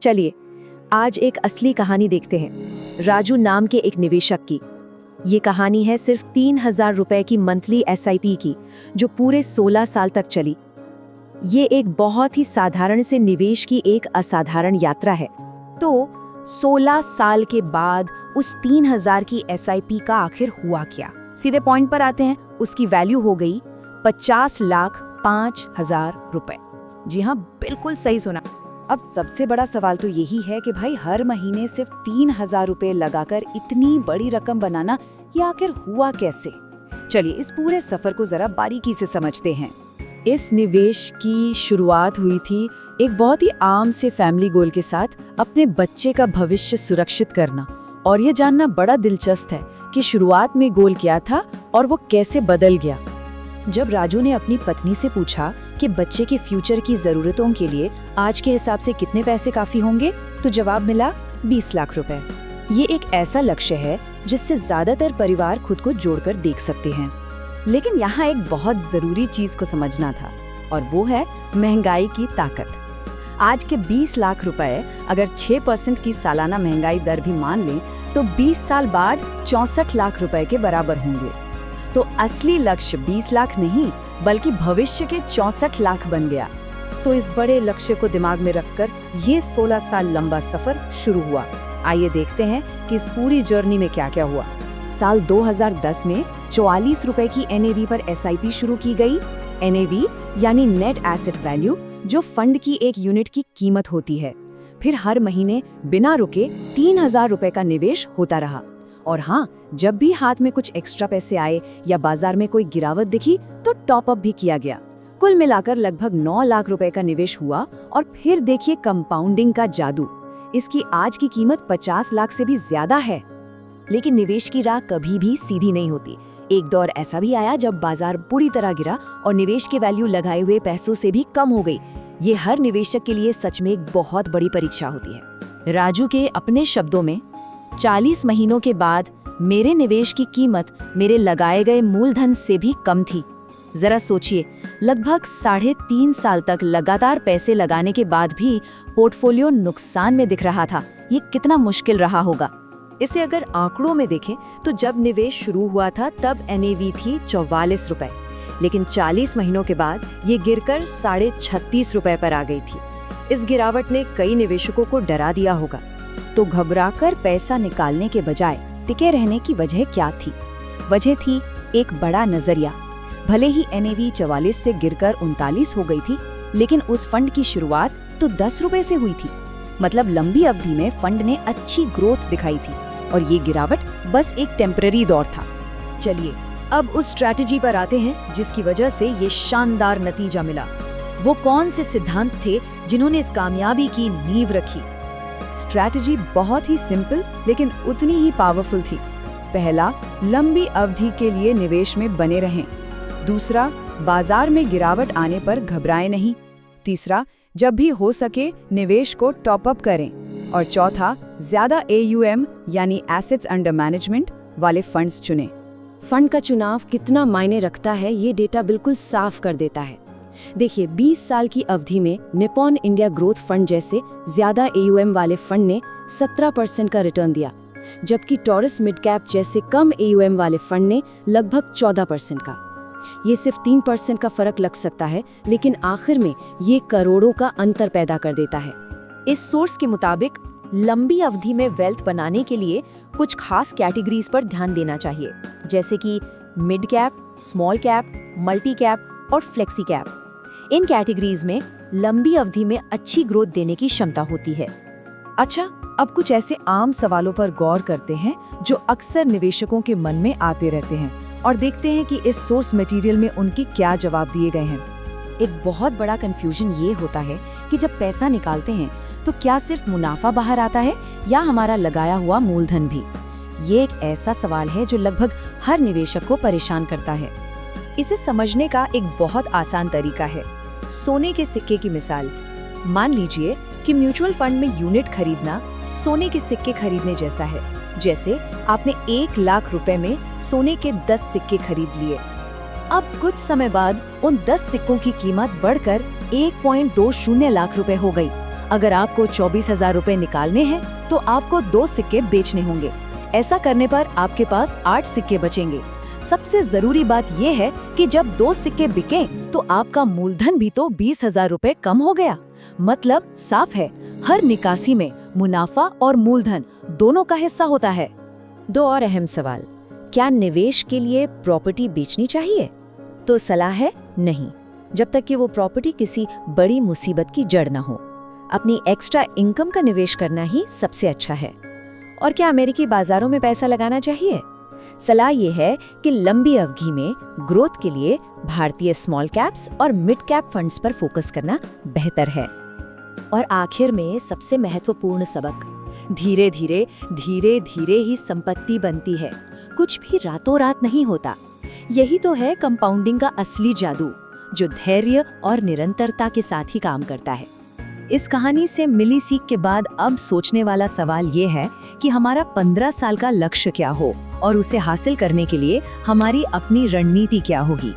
चलिए आज एक असली कहानी देखते हैं, राजू नाम के एक निवेशक की। ये कहानी है सिर्फ 3,000 रुपए की मंथली SIP की, जो पूरे 16 साल तक चली। ये एक बहुत ही साधारण से निवेश की एक असाधारण यात्रा है। तो 16 साल के बाद उस 3,000 की SIP का आखिर हुआ क्या? सीधे पॉइंट पर आते हैं। उसकी वैल्यू हो गई 50,05,000 रुपए। जी हाँ, बिल्कुल सही सुना। अब सबसे बड़ा सवाल तो यही है कि भाई हर महीने सिर्फ 3,000 रुपए लगाकर इतनी बड़ी रकम बनाना, ये आखिर हुआ कैसे? चलिए इस पूरे सफर को जरा बारीकी से समझते हैं। इस निवेश की शुरुआत हुई थी एक बहुत ही आम से फैमिली गोल के साथ, अपने बच्चे का भविष्य सुरक्षित करना। और ये जानना बड़ा दिलचस्प है कि शुरुआत में गोल क्या था और वो कैसे बदल गया। जब राजू ने अपनी पत्नी से पूछा कि बच्चे के फ्यूचर की जरूरतों के लिए आज के हिसाब से कितने पैसे काफी होंगे, तो जवाब मिला 20 लाख रुपए। ये एक ऐसा लक्ष्य है जिससे ज्यादातर परिवार खुद को जोड़कर देख सकते हैं। लेकिन यहाँ एक बहुत जरूरी चीज को समझना था, और वो है महंगाई की ताकत। आज के 20 लाख रुपए अगर 6% की सालाना महंगाई दर भी मान लें, तो 20 साल बाद 64 लाख रुपए के बराबर होंगे। तो असली लक्ष्य 20 लाख नहीं, बल्कि भविष्य के 64 लाख बन गया। तो इस बड़े लक्ष्य को दिमाग में रखकर ये 16 साल लंबा सफर शुरू हुआ। आइए देखते हैं कि इस पूरी जर्नी में क्या क्या हुआ। साल 2010 में 44 रुपए की NAV पर SIP शुरू की गई। NAV यानी नेट एसेट वैल्यू, जो फंड की एक यूनिट की कीमत होती है। फिर हर महीने बिना रुके 3,000 रुपए का निवेश होता रहा। और हाँ, जब भी हाथ में कुछ एक्स्ट्रा पैसे आए या बाजार में कोई गिरावट दिखी, तो टॉप अप भी किया गया। कुल मिलाकर लगभग 9 लाख रुपए का निवेश हुआ। और फिर देखिए कंपाउंडिंग का जादू। इसकी आज की कीमत 50 लाख से भी ज्यादा है। लेकिन निवेश की राह कभी भी सीधी नहीं होती। एक दौर ऐसा भी आया जब बाजार पूरी तरह गिरा और निवेश की वैल्यू लगाए हुए पैसों से भी कम हो गई। ये हर निवेशक के लिए सच में एक बहुत बड़ी परीक्षा होती है। राजू के अपने शब्दों में, 40 महीनों के बाद मेरे निवेश की कीमत मेरे लगाए गए मूलधन से भी कम थी। जरा सोचिए, लगभग 3.5 साल तक लगातार पैसे लगाने के बाद भी पोर्टफोलियो नुकसान में दिख रहा था। ये कितना मुश्किल रहा होगा। इसे अगर आंकड़ों में देखें, तो जब निवेश शुरू हुआ था तब NAV थी 44 रुपए, लेकिन 40 महीनों के बाद ये गिरकर 36.5 रुपए पर आ गई थी। इस गिरावट ने कई निवेशकों को डरा दिया होगा। तो घबराकर पैसा निकालने के बजाय टिके रहने की वजह क्या थी? वजह थी एक बड़ा नजरिया। भले ही NAV 44 से गिरकर 39 हो गई थी, लेकिन उस फंड की शुरुआत तो 10 रुपए से हुई थी। मतलब लंबी अवधि में फंड ने अच्छी ग्रोथ दिखाई थी, और ये गिरावट बस एक टेम्पररी दौर था। चलिए अब उस स्ट्रैटेजी पर आते हैं जिसकी वजह से ये शानदार नतीजा मिला। वो कौन से सिद्धांत थे जिन्होंने इस कामयाबी की नींव रखी? स्ट्रैटेजी बहुत ही सिंपल लेकिन उतनी ही पावरफुल थी। पहला, लंबी अवधि के लिए निवेश में बने रहें। दूसरा, बाजार में गिरावट आने पर घबराएं नहीं। तीसरा, जब भी हो सके निवेश को टॉप अप करें। और चौथा, ज्यादा AUM यानी एसेट्स अंडर मैनेजमेंट वाले फंड्स चुनें। फंड का चुनाव कितना मायने रखता है, ये डेटा बिल्कुल साफ कर देता है। देखिए, 20 साल की अवधि में निपॉन इंडिया ग्रोथ फंड जैसे ज्यादा AUM वाले फंड ने 17% का रिटर्न दिया, जबकि टॉरस मिड कैप जैसे कम AUM वाले फंड ने लगभग 14% का। ये सिर्फ 3% का फर्क लग सकता है, लेकिन आखिर में ये करोड़ों का अंतर पैदा कर देता है। इस सोर्स के मुताबिक लंबी अवधि में वेल्थ बनाने के लिए कुछ खास कैटेगरीज पर ध्यान देना चाहिए, जैसे कि mid cap, small cap, multi cap और फ्लेक्सी कैप। इन कैटेगरीज में लंबी अवधि में अच्छी ग्रोथ देने की क्षमता होती है। अच्छा, अब कुछ ऐसे आम सवालों पर गौर करते हैं जो अक्सर निवेशकों के मन में आते रहते हैं, और देखते हैं कि इस सोर्स मटेरियल में उनके क्या जवाब दिए गए हैं। एक बहुत बड़ा कंफ्यूजन ये होता है कि जब पैसा निकालते हैं तो क्या सिर्फ मुनाफा बाहर आता है या हमारा लगाया हुआ मूलधन भी? ये एक ऐसा सवाल है जो लगभग हर निवेशक को परेशान करता है। इसे समझने का एक बहुत आसान तरीका है सोने के सिक्के की मिसाल। मान लीजिए कि म्यूचुअल फंड में यूनिट खरीदना सोने के सिक्के खरीदने जैसा है। जैसे आपने 1 लाख रुपए में सोने के 10 सिक्के खरीद लिए। अब कुछ समय बाद उन 10 सिक्कों की कीमत बढ़कर 1.20 लाख रुपए हो गई। अगर आपको 24,000 रुपए निकालने हैं तो आपको 2 सिक्के बेचने होंगे। ऐसा करने पर आपके पास 8 सिक्के बचेंगे। सबसे जरूरी बात यह है कि जब 2 सिक्के बिके तो आपका मूलधन भी तो 20,000 रुपए कम हो गया। मतलब साफ है, हर निकासी में मुनाफा और मूलधन दोनों का हिस्सा होता है। 2 और अहम सवाल, क्या निवेश के लिए प्रॉपर्टी बेचनी चाहिए? तो सलाह है नहीं, जब तक कि वो प्रॉपर्टी किसी बड़ी मुसीबत की जड़ न हो। अपनी एक्स्ट्रा इनकम का निवेश करना ही सबसे अच्छा है। और क्या अमेरिकी बाजारों में पैसा लगाना चाहिए? सलाह ये है कि लंबी अवधि में ग्रोथ के लिए भारतीय स्मॉल कैप्स और मिड कैप फंड्स पर फोकस करना बेहतर है। और आखिर में सबसे महत्वपूर्ण सबक, धीरे धीरे ही संपत्ति बनती है। कुछ भी रातों रात नहीं होता। यही तो है कंपाउंडिंग का असली जादू, जो धैर्य और निरंतरता के साथ ही काम करता है। इस कहानी से मिली सीख के बाद अब सोचने वाला सवाल ये है कि हमारा 15 साल का लक्ष्य क्या हो और उसे हासिल करने के लिए हमारी अपनी रणनीति क्या होगी।